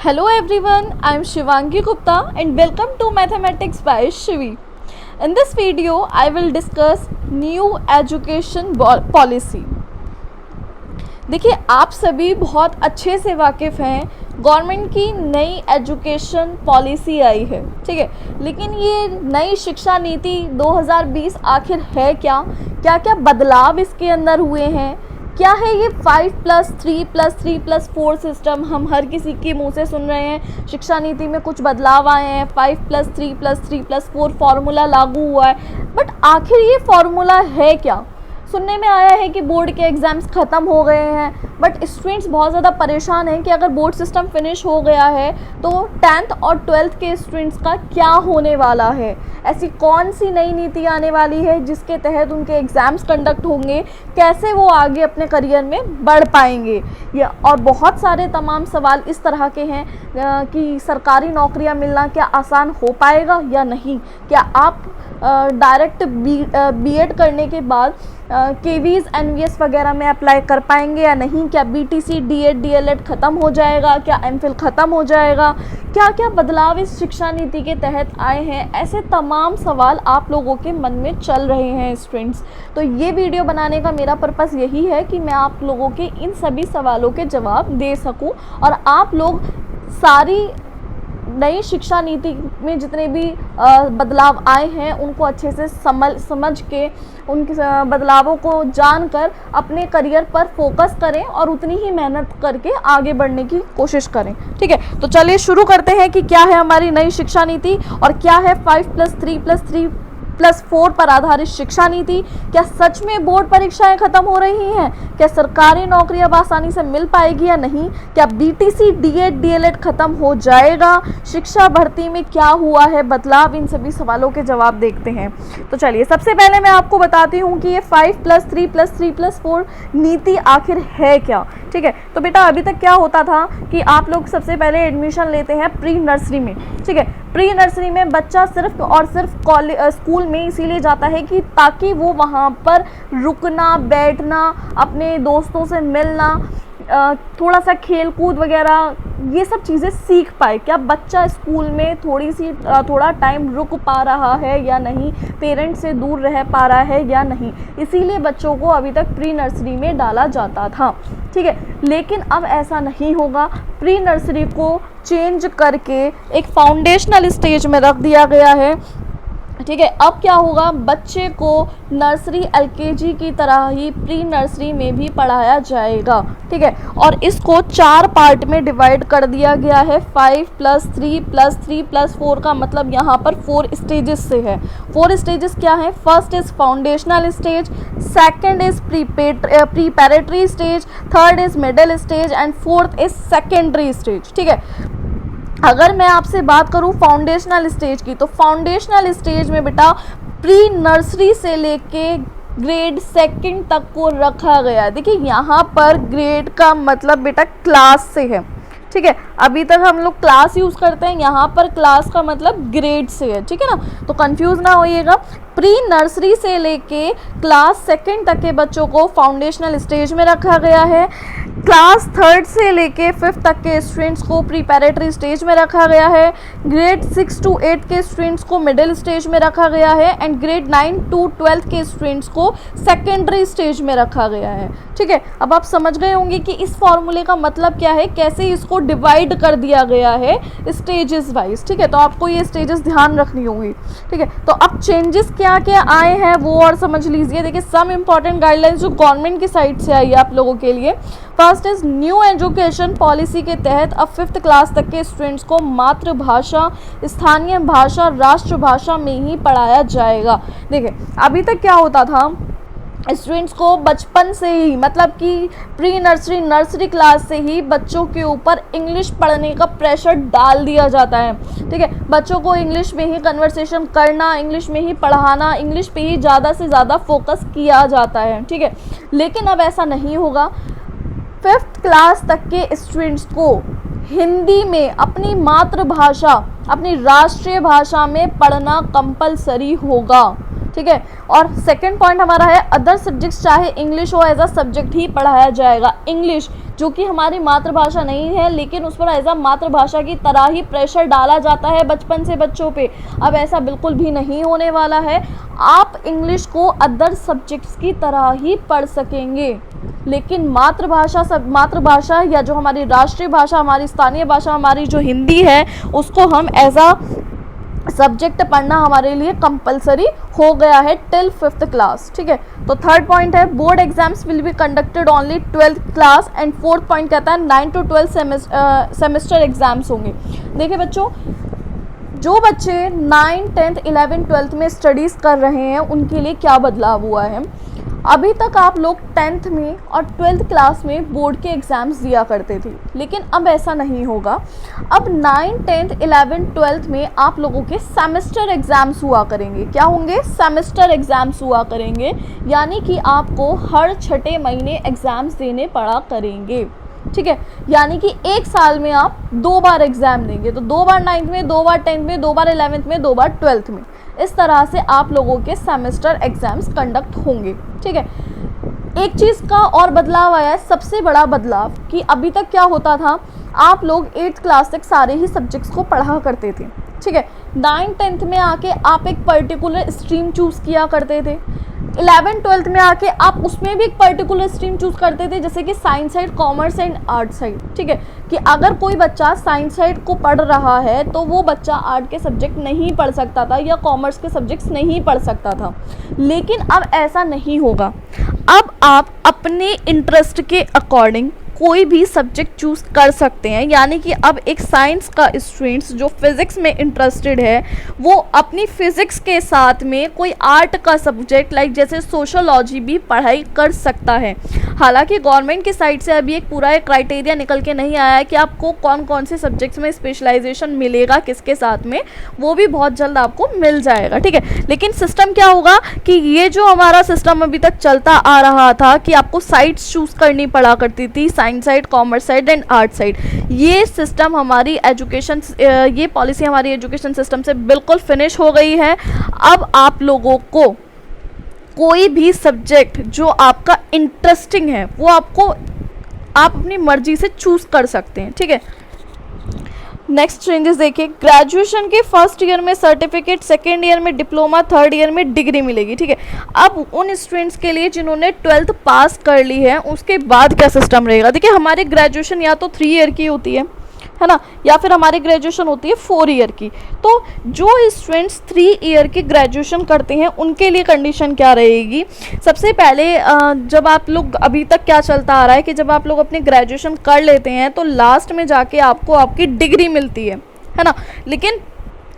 Hello everyone, I am Shivangi Gupta and welcome to Mathematics by Shivi. In this video, I will discuss new education policy. देखिए, आप सभी बहुत अच्छे से वाकिफ़ हैं, गवर्नमेंट की नई एजुकेशन पॉलिसी आई है, ठीक है। लेकिन ये नई शिक्षा नीति 2020 आखिर है क्या, क्या क्या बदलाव इसके अंदर हुए हैं, क्या है ये 5+3+3+4 सिस्टम। हम हर किसी के मुंह से सुन रहे हैं शिक्षा नीति में कुछ बदलाव आए हैं, 5+3+3+4 फार्मूला लागू हुआ है, बट आखिर ये फार्मूला है क्या। सुनने में आया है कि बोर्ड के एग्ज़ाम्स ख़त्म हो गए हैं, बट स्टूडेंट्स बहुत ज़्यादा परेशान हैं कि अगर बोर्ड सिस्टम फिनिश हो गया है तो 10th और 12th के स्टूडेंट्स का क्या होने वाला है। ऐसी कौन सी नई नीति आने वाली है जिसके तहत उनके एग्ज़ाम्स कंडक्ट होंगे, कैसे वो आगे अपने करियर में बढ़ पाएंगे। या और बहुत सारे तमाम सवाल इस तरह के हैं कि सरकारी नौकरियां मिलना क्या आसान हो पाएगा या नहीं, क्या आप डायरेक्ट बीएड करने के बाद केवीज़ एनवीएस वगैरह में अप्लाई कर पाएंगे या नहीं, क्या बीटीसी डीएड डीएलएड ख़त्म हो जाएगा, क्या एमफिल ख़त्म हो जाएगा, क्या क्या बदलाव इस शिक्षा नीति के तहत आए हैं। ऐसे तमाम सवाल आप लोगों के मन में चल रहे हैं स्टूडेंट्स। तो ये वीडियो बनाने का मेरा पर्पस यही है कि मैं आप लोगों के इन सभी सवालों के जवाब दे सकूं और आप लोग सारी नई शिक्षा नीति में जितने भी बदलाव आए हैं उनको अच्छे से समझ के उन बदलावों को जानकर अपने करियर पर फोकस करें और उतनी ही मेहनत करके आगे बढ़ने की कोशिश करें, ठीक है। तो चलिए शुरू करते हैं कि क्या है हमारी नई शिक्षा नीति और क्या है 5+3+3+4 पर आधारित शिक्षा नीति। क्या सच में बोर्ड परीक्षाएं खत्म हो रही हैं, क्या सरकारी नौकरी अब आसानी से मिल पाएगी या नहीं, क्या बीटीसी डीएड डीएलएड खत्म हो जाएगा, शिक्षा भर्ती में क्या हुआ है बदलाव। इन सभी सवालों के जवाब देखते हैं। तो चलिए सबसे पहले मैं आपको बताती हूँ कि ये 5+3+3+4 नीति आखिर है क्या, ठीक है। तो बेटा अभी तक क्या होता था कि आप लोग सबसे पहले एडमिशन लेते हैं प्री नर्सरी में, ठीक है। प्री नर्सरी में बच्चा सिर्फ और सिर्फ स्कूल में इसीलिए जाता है कि ताकि वो वहाँ पर रुकना, बैठना, अपने दोस्तों से मिलना, थोड़ा सा खेल कूद वगैरह ये सब चीज़ें सीख पाए। क्या बच्चा स्कूल में थोड़ा टाइम रुक पा रहा है या नहीं, पेरेंट्स से दूर रह पा रहा है या नहीं, इसीलिए बच्चों को अभी तक प्री नर्सरी में डाला जाता था, ठीक है। लेकिन अब ऐसा नहीं होगा, प्री नर्सरी को चेंज करके एक फाउंडेशनल स्टेज में रख दिया गया है, ठीक है। अब क्या होगा, बच्चे को नर्सरी एलकेजी की तरह ही प्री नर्सरी में भी पढ़ाया जाएगा, ठीक है। और इसको 4 पार्ट में डिवाइड कर दिया गया है। 5+3+3+4 का मतलब यहाँ पर 4 स्टेजेस से है। 4 स्टेजेस क्या हैं? First is foundational stage, second is preparatory stage, third is middle stage and fourth is secondary stage, ठीक है। अगर मैं आपसे बात करूं फाउंडेशनल स्टेज की, तो फाउंडेशनल स्टेज में बेटा प्री नर्सरी से लेके ग्रेड 2 तक को रखा गया। देखिए यहाँ पर ग्रेड का मतलब बेटा क्लास से है, ठीक है। अभी तक हम लोग क्लास यूज़ करते हैं, यहाँ पर क्लास का मतलब ग्रेड से है, ठीक है ना। तो कंफ्यूज ना होइएगा। प्री नर्सरी से लेके क्लास 2 तक के बच्चों को फाउंडेशनल स्टेज में रखा गया है। क्लास 3 से लेके 5th तक के स्टूडेंट्स को प्रीपैरेटरी स्टेज में रखा गया है। ग्रेड 6 to 8 के स्टूडेंट्स को मिडिल स्टेज में रखा गया है एंड ग्रेड 9 to 12 के स्टूडेंट्स को सेकेंडरी स्टेज में रखा गया है, ठीक है। अब आप समझ गए होंगे कि इस फॉर्मूले का मतलब क्या है, कैसे इसको डिवाइड कर दिया गया है स्टेजेस वाइज, ठीक है। तो आपको ये स्टेजेस ध्यान रखनी होंगी, ठीक है। तो अब चेंजेस क्या क्या आए हैं वो और समझ लीजिए। देखिए सम इम्पॉर्टेंट गाइडलाइंस जो गवर्नमेंट की साइड से आई है आप लोगों के लिए। First is new education policy के तहत अब 5th क्लास तक के स्टूडेंट्स को मातृभाषा, स्थानीय भाषा, राष्ट्रभाषा में ही पढ़ाया जाएगा। देखिए अभी तक क्या होता था, स्टूडेंट्स को बचपन से ही मतलब कि प्री नर्सरी नर्सरी क्लास से ही बच्चों के ऊपर इंग्लिश पढ़ने का प्रेशर डाल दिया जाता है, ठीक है। बच्चों को इंग्लिश में ही कन्वर्सेशन करना, इंग्लिश में ही पढ़ाना, इंग्लिश पे ही ज़्यादा से ज़्यादा फोकस किया जाता है, ठीक है। लेकिन अब ऐसा नहीं होगा। 5th क्लास तक के स्टूडेंट्स को हिंदी में अपनी मातृभाषा, अपनी राष्ट्रीय भाषा में पढ़ना कंपलसरी होगा, ठीक है। और सेकंड पॉइंट हमारा है अदर सब्जेक्ट्स चाहे इंग्लिश हो एज अ सब्जेक्ट ही पढ़ाया जाएगा। इंग्लिश जो कि हमारी मातृभाषा नहीं है लेकिन उस पर एज अ मातृभाषा की तरह ही प्रेशर डाला जाता है बचपन से बच्चों पे, अब ऐसा बिल्कुल भी नहीं होने वाला है। आप इंग्लिश को अदर सब्जेक्ट्स की तरह ही पढ़ सकेंगे, लेकिन मातृभाषा या जो हमारी राष्ट्रीय भाषा, हमारी स्थानीय भाषा, हमारी जो हिंदी है, उसको हम एज अ सब्जेक्ट पढ़ना हमारे लिए कंपलसरी हो गया है टिल 5th क्लास। ठीक है। तो थर्ड पॉइंट है board exams will be conducted only 12th class and fourth point कहता है 9 to 12 सेमेस्टर एग्जाम्स होंगे। देखिए बच्चों, जो बच्चे 9, 10th, 11, 12th में स्टडीज़ कर रहे हैं उनके लिए क्या बदलाव हुआ है। अभी तक आप लोग 10th में और 12th क्लास में बोर्ड के एग्ज़ाम्स दिया करते थे, लेकिन अब ऐसा नहीं होगा। अब 9, 10th, 11, 12th में आप लोगों के सेमेस्टर एग्ज़ाम्स हुआ करेंगे। क्या होंगे? सेमेस्टर एग्ज़ाम्स हुआ करेंगे, यानी कि आपको हर छठे महीने एग्ज़ाम्स देने पड़ा करेंगे। ठीक है। यानी कि एक साल में आप 2 बार एग्ज़ाम देंगे, तो 2 बार 9th में, 2 बार 10th में, 2 बार 11th में, 2 बार 12th में। इस तरह से आप लोगों के सेमेस्टर एग्ज़ाम्स कंडक्ट होंगे। ठीक है। एक चीज़ का और बदलाव आया है, सबसे बड़ा बदलाव, कि अभी तक क्या होता था, आप लोग 8th क्लास तक सारे ही सब्जेक्ट्स को पढ़ा करते थे। ठीक है। 9, 10th में आके आप एक पर्टिकुलर स्ट्रीम चूज़ किया करते थे। 11, 12th में आके आप उसमें भी एक पर्टिकुलर स्ट्रीम चूज़ करते थे, जैसे कि science side, commerce and art side. ठीक है। कि अगर कोई बच्चा साइंस साइड को पढ़ रहा है तो वो बच्चा आर्ट के सब्जेक्ट नहीं पढ़ सकता था या कॉमर्स के सब्जेक्ट्स नहीं पढ़ सकता था। लेकिन अब ऐसा नहीं होगा। अब आप अपने इंटरेस्ट के अकॉर्डिंग कोई भी सब्जेक्ट चूज़ कर सकते हैं। यानी कि अब एक साइंस का स्टूडेंट्स जो फिज़िक्स में इंटरेस्टेड है वो अपनी फ़िज़िक्स के साथ में कोई आर्ट का सब्जेक्ट लाइक जैसे सोशोलॉजी भी पढ़ाई कर सकता है। हालांकि गवर्नमेंट की साइड से अभी एक पूरा एक क्राइटेरिया निकल के नहीं आया है कि आपको कौन कौन से सब्जेक्ट्स में स्पेशलाइजेशन मिलेगा किसके साथ में, वो भी बहुत जल्द आपको मिल जाएगा। ठीक है। लेकिन सिस्टम क्या होगा कि ये जो हमारा सिस्टम अभी तक चलता आ रहा था कि आपको साइड्स चूज़ करनी पड़ा करती थी, science side, commerce side and art side, ये सिस्टम हमारी एजुकेशन, ये पॉलिसी हमारी एजुकेशन सिस्टम से बिल्कुल फिनिश हो गई है। अब आप लोगों को कोई भी सब्जेक्ट जो आपका इंटरेस्टिंग है वो आप अपनी मर्जी से चूज़ कर सकते हैं। ठीक है। नेक्स्ट चेंजेस देखिए, ग्रेजुएशन के फर्स्ट ईयर में सर्टिफिकेट, सेकेंड ईयर में डिप्लोमा, थर्ड ईयर में डिग्री मिलेगी। ठीक है। अब उन स्टूडेंट्स के लिए जिन्होंने 12th पास कर ली है उसके बाद क्या सिस्टम रहेगा। देखिए हमारी ग्रेजुएशन या तो 3 ईयर की होती है ना, या फिर हमारी ग्रेजुएशन होती है 4 ईयर की। तो जो स्टूडेंट्स 3 ईयर की ग्रेजुएशन करते हैं उनके लिए कंडीशन क्या रहेगी। सबसे पहले जब आप लोग, अभी तक क्या चलता आ रहा है कि जब आप लोग अपनी ग्रेजुएशन कर लेते हैं तो लास्ट में जाके आपको आपकी डिग्री मिलती है ना। लेकिन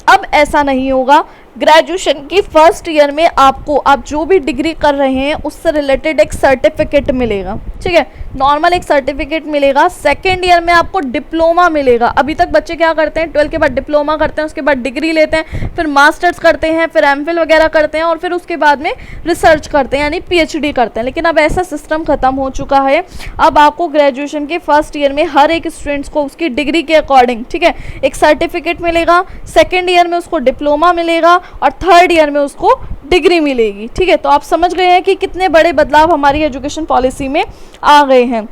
अब ऐसा नहीं होगा। ग्रेजुएशन की फर्स्ट ईयर में आपको, आप जो भी डिग्री कर रहे हैं उससे रिलेटेड एक सर्टिफिकेट मिलेगा। ठीक है। नॉर्मल एक सर्टिफिकेट मिलेगा। सेकेंड ईयर में आपको डिप्लोमा मिलेगा। अभी तक बच्चे क्या करते हैं, 12th के बाद डिप्लोमा करते हैं, उसके बाद डिग्री लेते हैं, फिर मास्टर्स करते हैं, फिर एमफिल वगैरह करते हैं और फिर उसके बाद में रिसर्च करते हैं यानी PhD करते हैं। लेकिन अब ऐसा सिस्टम ख़त्म हो चुका है। अब आपको ग्रेजुएशन के फर्स्ट ईयर में हर एक स्टूडेंट्स को उसकी डिग्री के अकॉर्डिंग, ठीक है, एक सर्टिफिकेट मिलेगा। सेकेंड ईयर में उसको डिप्लोमा मिलेगा और थर्ड ईयर में उसको डिग्री मिलेगी। ठीक है। तो आप समझ गए हैं कि कितने बड़े बदलाव हमारी एजुकेशन पॉलिसी में आ गए हैं।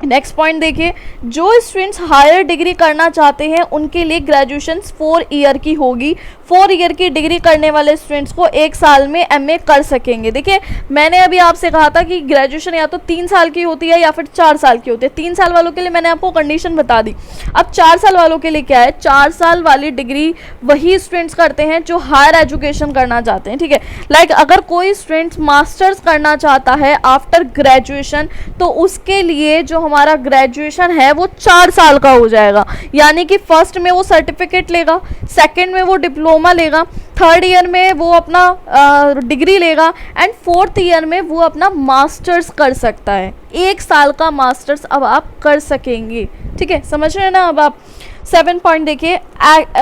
नेक्स्ट पॉइंट देखिए, जो स्टूडेंट्स हायर डिग्री करना चाहते हैं उनके लिए ग्रेजुएशन 4 ईयर की होगी। 4 ईयर की डिग्री करने वाले स्टूडेंट्स को 1 साल में MA कर सकेंगे। देखिए मैंने अभी आपसे कहा था कि ग्रेजुएशन या तो 3 साल की होती है या फिर 4 साल की होती है। 3 साल वालों के लिए मैंने आपको कंडीशन बता दी। अब 4 साल वालों के लिए क्या है, 4 साल वाली डिग्री वही स्टूडेंट्स करते हैं जो हायर एजुकेशन करना चाहते हैं। ठीक है। लाइक अगर कोई स्टूडेंट्स मास्टर्स करना चाहता है आफ्टर ग्रेजुएशन तो उसके लिए जो हमारा ग्रेजुएशन है वो 4 साल का हो जाएगा। यानी कि फर्स्ट में वो सर्टिफिकेट लेगा, सेकंड में वो डिप्लोमा लेगा, थर्ड ईयर में वो अपना डिग्री लेगा एंड फोर्थ ईयर में वो अपना मास्टर्स कर सकता है। 1 साल का मास्टर्स अब आप कर सकेंगे। ठीक है, समझ रहे हैं ना अब आप। 7 पॉइंट देखिए,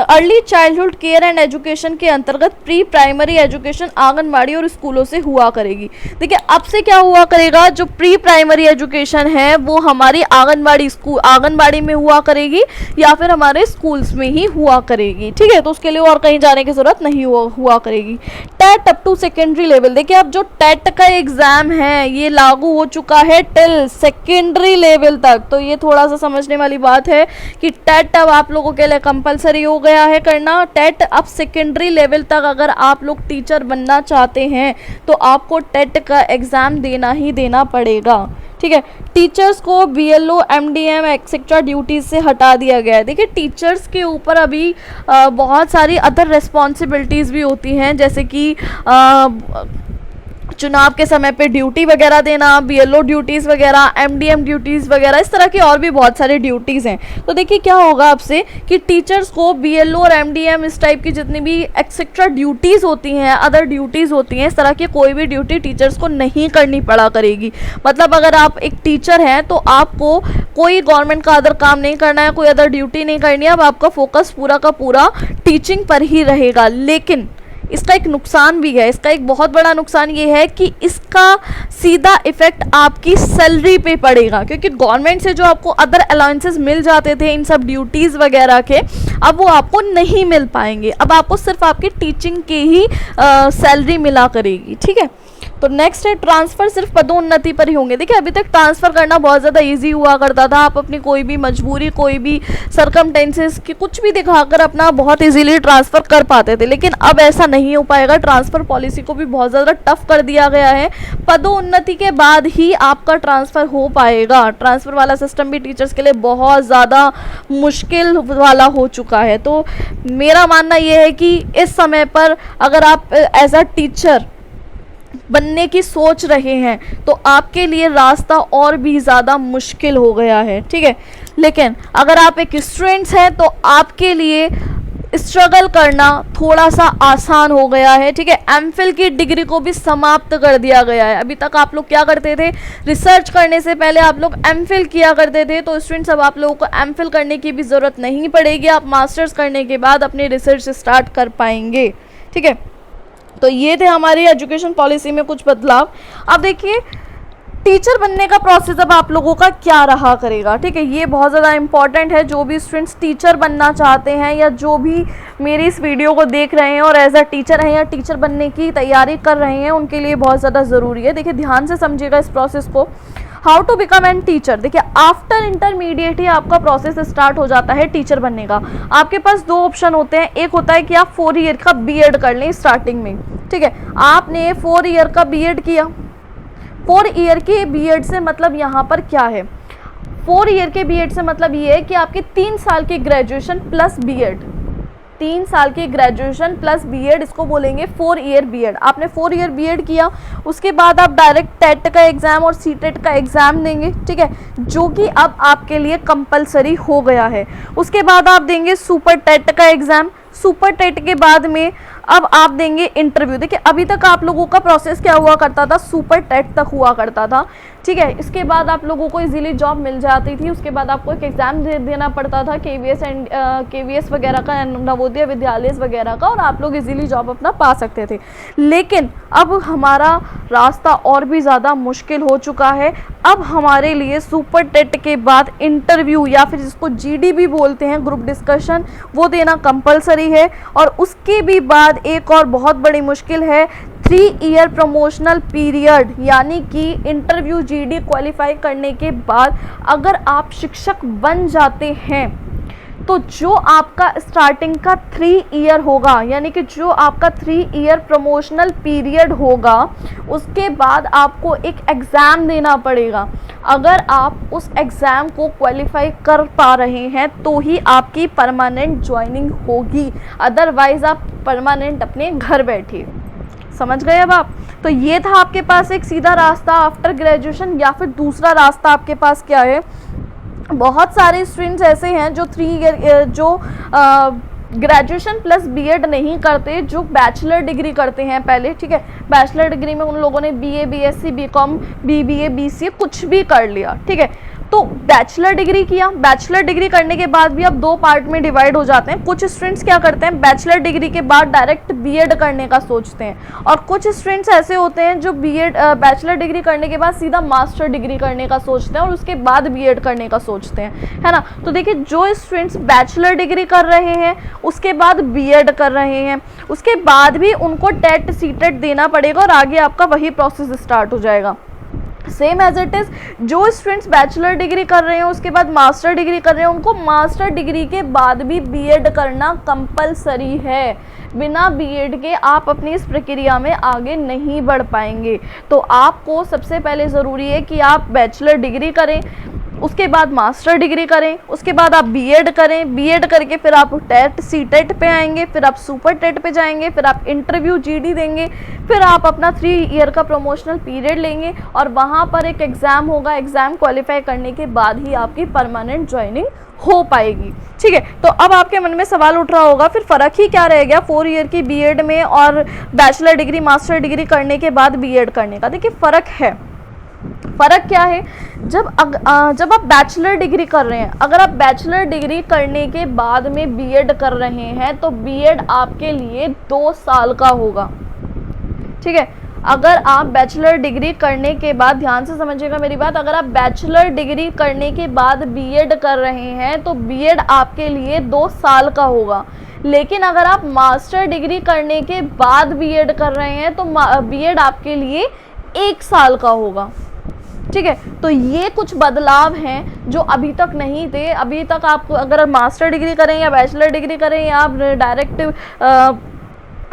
early childhood care and education के अंतर्गत प्री प्राइमरी एजुकेशन आंगनबाड़ी और स्कूलों से हुआ करेगी। देखिए अब से क्या हुआ करेगा, जो प्री प्राइमरी एजुकेशन है वो हमारी आंगनबाड़ी में हुआ करेगी या फिर हमारे स्कूल्स में ही हुआ करेगी। ठीक है, तो उसके लिए और कहीं जाने की जरूरत नहीं हुआ करेगी। TET up to secondary level, देखिए अब जो टेट का एग्जाम है ये लागू हो चुका है टिल सेकेंडरी लेवल तक। तो ये थोड़ा सा समझने वाली बात है कि टेट अब आप लोगों के लिए कंपलसरी हो गया है करना। टेट अब सेकेंडरी लेवल तक अगर आप लोग टीचर बनना चाहते हैं तो आपको टेट का एग्ज़ाम देना ही देना पड़ेगा। ठीक है, टीचर्स को बीएलओ एमडीएम एक्सेट्रा ड्यूटीज से हटा दिया गया है। देखिए टीचर्स के ऊपर अभी बहुत सारी अदर रिस्पॉन्सिबिलिटीज़ भी होती हैं, जैसे कि चुनाव के समय पे ड्यूटी वगैरह देना, बीएलओ ड्यूटीज़ वगैरह, एमडीएम ड्यूटीज़ वगैरह, इस तरह की और भी बहुत सारी ड्यूटीज़ हैं। तो देखिए क्या होगा आपसे कि टीचर्स को बीएलओ और एमडीएम इस टाइप की जितनी भी एक्सेट्रा ड्यूटीज़ होती हैं, अदर ड्यूटीज़ होती हैं, इस तरह की कोई भी ड्यूटी टीचर्स को नहीं करनी पड़ा करेगी। मतलब अगर आप एक टीचर हैं तो आपको कोई गवर्नमेंट का अदर काम नहीं करना है, कोई अदर ड्यूटी नहीं करनी है, अब आपका फोकस पूरा का पूरा टीचिंग पर ही रहेगा। लेकिन इसका एक नुकसान भी है, इसका एक बहुत बड़ा नुकसान ये है कि इसका सीधा इफेक्ट आपकी सैलरी पे पड़ेगा, क्योंकि गवर्नमेंट से जो आपको अदर अलाउंसेस मिल जाते थे इन सब ड्यूटीज़ वगैरह के, अब वो आपको नहीं मिल पाएंगे। अब आपको सिर्फ आपकी टीचिंग के ही सैलरी मिला करेगी। ठीक है, तो नेक्स्ट है ट्रांसफ़र सिर्फ पदोन्नति पर ही होंगे। देखिए अभी तक ट्रांसफ़र करना बहुत ज़्यादा इजी हुआ करता था, आप अपनी कोई भी मजबूरी, कोई भी सरकमटेंसेस की कुछ भी दिखाकर अपना बहुत इजीली ट्रांसफ़र कर पाते थे, लेकिन अब ऐसा नहीं हो पाएगा। ट्रांसफ़र पॉलिसी को भी बहुत ज़्यादा टफ कर दिया गया है, पदोन्नति के बाद ही आपका ट्रांसफ़र हो पाएगा। ट्रांसफ़र वाला सिस्टम भी टीचर्स के लिए बहुत ज़्यादा मुश्किल वाला हो चुका है। तो मेरा मानना ये है कि इस समय पर अगर आप एज अ टीचर बनने की सोच रहे हैं तो आपके लिए रास्ता और भी ज़्यादा मुश्किल हो गया है। ठीक है, लेकिन अगर आप एक स्टूडेंट्स हैं तो आपके लिए स्ट्रगल करना थोड़ा सा आसान हो गया है। ठीक है, एमफिल की डिग्री को भी समाप्त कर दिया गया है। अभी तक आप लोग क्या करते थे, रिसर्च करने से पहले आप लोग एमफिल किया करते थे, तो स्टूडेंट्स अब आप लोगों को एमफिल करने की भी ज़रूरत नहीं पड़ेगी, आप मास्टर्स करने के बाद अपनी रिसर्च स्टार्ट कर पाएंगे। ठीक है, तो ये थे हमारी एजुकेशन पॉलिसी में कुछ बदलाव। अब देखिए टीचर बनने का प्रोसेस अब आप लोगों का क्या रहा करेगा। ठीक है, ये बहुत ज़्यादा इंपॉर्टेंट है। जो भी स्टूडेंट्स टीचर बनना चाहते हैं या जो भी मेरी इस वीडियो को देख रहे हैं और एज अ टीचर हैं या टीचर बनने की तैयारी कर रहे हैं, उनके लिए बहुत ज़्यादा ज़रूरी है। देखिए ध्यान से समझिएगा इस प्रोसेस को। How to become an teacher, देखिए आफ्टर इंटरमीडिएट ही आपका प्रोसेस स्टार्ट हो जाता है टीचर बनने का। आपके पास दो ऑप्शन होते हैं, एक होता है कि आप 4 ईयर का बीएड कर लें स्टार्टिंग में। ठीक है, आपने 4 ईयर का बीएड किया। 4 ईयर के बीएड से मतलब यहाँ पर क्या है, 4 ईयर के बीएड से मतलब ये है कि आपके 3 साल की ग्रेजुएशन प्लस बीएड, 3 साल की ग्रेजुएशन प्लस बीएड, इसको बोलेंगे 4 ईयर बीएड। आपने 4 ईयर बीएड किया, उसके बाद आप डायरेक्ट टेट का एग्ज़ाम और सीटेट का एग्ज़ाम देंगे। ठीक है, जो कि अब आपके लिए कंपलसरी हो गया है। उसके बाद आप देंगे सुपर टेट का एग्ज़ाम। सुपर टेट के बाद में अब आप देंगे इंटरव्यू। देखिए अभी तक आप लोगों का प्रोसेस क्या हुआ करता था, सुपर टेट तक हुआ करता था। ठीक है, इसके बाद आप लोगों को इजीली जॉब मिल जाती थी। उसके बाद आपको एक एग्ज़ाम देना पड़ता था केवीएस वगैरह का, नवोदय विद्यालय वगैरह का, और आप लोग इजीली जॉब अपना पा सकते थे। लेकिन अब हमारा रास्ता और भी ज़्यादा मुश्किल हो चुका है। अब हमारे लिए सुपर टेट के बाद इंटरव्यू या फिर जिसको जीडी भी बोलते हैं, ग्रुप डिस्कशन, वो देना कंपलसरी है। और उसके भी बाद एक और बहुत बड़ी मुश्किल है, 3 ईयर प्रमोशनल पीरियड, यानी कि इंटरव्यू जीडी क्वालिफाई करने के बाद अगर आप शिक्षक बन जाते हैं तो जो आपका स्टार्टिंग का 3 ईयर होगा, यानी कि जो आपका 3 ईयर प्रमोशनल पीरियड होगा, उसके बाद आपको एक एग्ज़ाम देना पड़ेगा। अगर आप उस एग्ज़ाम को क्वालिफाई कर पा रहे हैं तो ही आपकी परमानेंट ज्वाइनिंग होगी, अदरवाइज़ आप परमानेंट अपने घर बैठिए। समझ गए अब आप? तो ये था आपके पास एक सीधा रास्ता आफ्टर ग्रेजुएशन। या फिर दूसरा रास्ता आपके पास क्या है, बहुत सारे स्टूडेंट्स ऐसे हैं जो 3 ईयर जो ग्रेजुएशन प्लस बीएड नहीं करते, जो बैचलर डिग्री करते हैं पहले। ठीक है, बैचलर डिग्री में उन लोगों ने BA, BSc, BCom, BBA, BCA कुछ भी कर लिया। ठीक है, तो बैचलर डिग्री किया, बैचलर डिग्री करने के बाद भी अब दो पार्ट में डिवाइड हो जाते हैं। कुछ स्टूडेंट्स क्या करते हैं, बैचलर डिग्री के बाद डायरेक्ट बीएड करने का सोचते हैं, और कुछ स्टूडेंट्स ऐसे होते हैं जो बीएड बैचलर डिग्री करने के बाद सीधा मास्टर डिग्री करने का सोचते हैं और उसके बाद बीएड करने का सोचते हैं, है ना। तो देखिए, जो स्टूडेंट्स बैचलर डिग्री कर रहे हैं उसके बाद बीएड कर रहे हैं, उसके बाद भी उनको टेट सीटेट देना पड़ेगा और आगे आपका वही प्रोसेस स्टार्ट हो जाएगा। सेम एज इट इज़, जो स्टूडेंट्स बैचलर डिग्री कर रहे हैं उसके बाद मास्टर डिग्री कर रहे हैं, उनको मास्टर डिग्री के बाद भी बीएड करना कंपलसरी है। बिना बीएड के आप अपनी इस प्रक्रिया में आगे नहीं बढ़ पाएंगे। तो आपको सबसे पहले ज़रूरी है कि आप बैचलर डिग्री करें, उसके बाद मास्टर डिग्री करें, उसके बाद आप बीएड करें, बीएड करके फिर आप टेट सीटेट पे आएंगे, फिर आप सुपर टेट पे जाएंगे, फिर आप इंटरव्यू जीडी देंगे, फिर आप अपना 3 ईयर का प्रमोशनल पीरियड लेंगे और वहाँ पर एक एग्ज़ाम होगा। एग्ज़ाम क्वालिफाई करने के बाद ही आपकी परमानेंट ज्वाइनिंग हो पाएगी। ठीक है, तो अब आपके मन में सवाल उठ रहा होगा फिर फ़र्क ही क्या रह गया 4 ईयर की बीएड में और बैचलर डिग्री मास्टर डिग्री करने के बाद बीएड करने का। देखिए, फ़र्क है। फ़र्क क्या है, जब आप बैचलर डिग्री कर रहे हैं, अगर आप बैचलर डिग्री करने के बाद में बीएड कर रहे हैं तो बीएड आपके लिए 2 साल का होगा। ठीक है, अगर आप बैचलर डिग्री करने के बाद, ध्यान से समझिएगा मेरी बात, अगर आप बैचलर डिग्री करने के बाद बीएड कर रहे हैं तो बीएड आपके लिए 2 साल का होगा। लेकिन अगर आप मास्टर डिग्री करने के बाद बीएड कर रहे हैं तो बीएड आपके लिए 1 साल का होगा। ठीक है, तो ये कुछ बदलाव हैं जो अभी तक नहीं थे। अभी तक आप अगर मास्टर डिग्री करें या बैचलर डिग्री करें या आप डायरेक्ट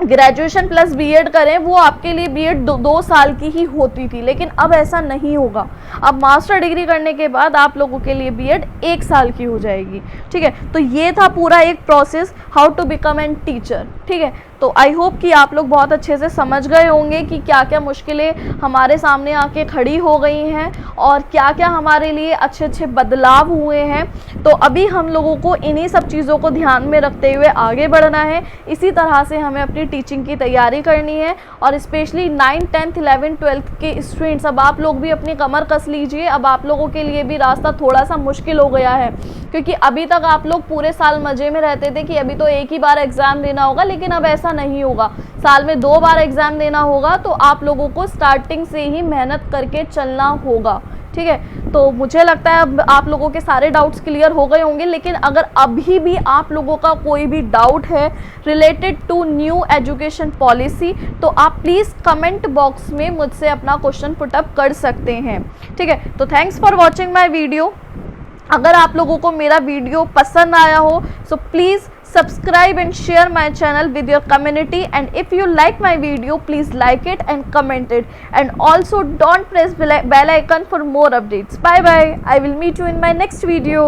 ग्रेजुएशन प्लस बीएड करें, वो आपके लिए बीएड 2 साल की ही होती थी, लेकिन अब ऐसा नहीं होगा। अब मास्टर डिग्री करने के बाद आप लोगों के लिए बीएड 1 साल की हो जाएगी। ठीक है, तो ये था पूरा एक process, how to become an teacher. ठीक है, तो आई होप कि आप लोग बहुत अच्छे से समझ गए होंगे कि क्या क्या मुश्किलें हमारे सामने आके खड़ी हो गई हैं और क्या क्या हमारे लिए अच्छे अच्छे बदलाव हुए हैं। तो अभी हम लोगों को इन्हीं सब चीज़ों को ध्यान में रखते हुए आगे बढ़ना है। इसी तरह से हमें अपनी टीचिंग की तैयारी करनी है और specially 9th 10th 11th 12th के स्टूडेंट्स, अब आप लोग भी अपनी कमर कस लीजिए। अब आप लोगों के लिए भी रास्ता थोड़ा सा मुश्किल हो गया है, क्योंकि अभी तक आप लोग पूरे साल मज़े में रहते थे कि अभी तो एक ही बार एग्ज़ाम देना होगा, लेकिन अब ऐसा नहीं होगा। साल में 2 बार एग्ज़ाम देना होगा। तो आप लोगों को स्टार्टिंग से ही मेहनत करके चलना होगा। ठीक है, तो मुझे लगता है अब आप लोगों के सारे डाउट्स क्लियर हो गए होंगे। लेकिन अगर अभी भी आप लोगों का कोई भी डाउट है related to new education policy, तो आप प्लीज़ कमेंट बॉक्स में मुझसे अपना क्वेश्चन पुटअप कर सकते हैं। ठीक है, तो thanks for watching my video. अगर आप लोगों को मेरा वीडियो पसंद आया हो so please subscribe and share my channel with your community, and if you like my video please like it and comment it, and also don't press bell icon for more updates. Bye bye, I will meet you in my next video.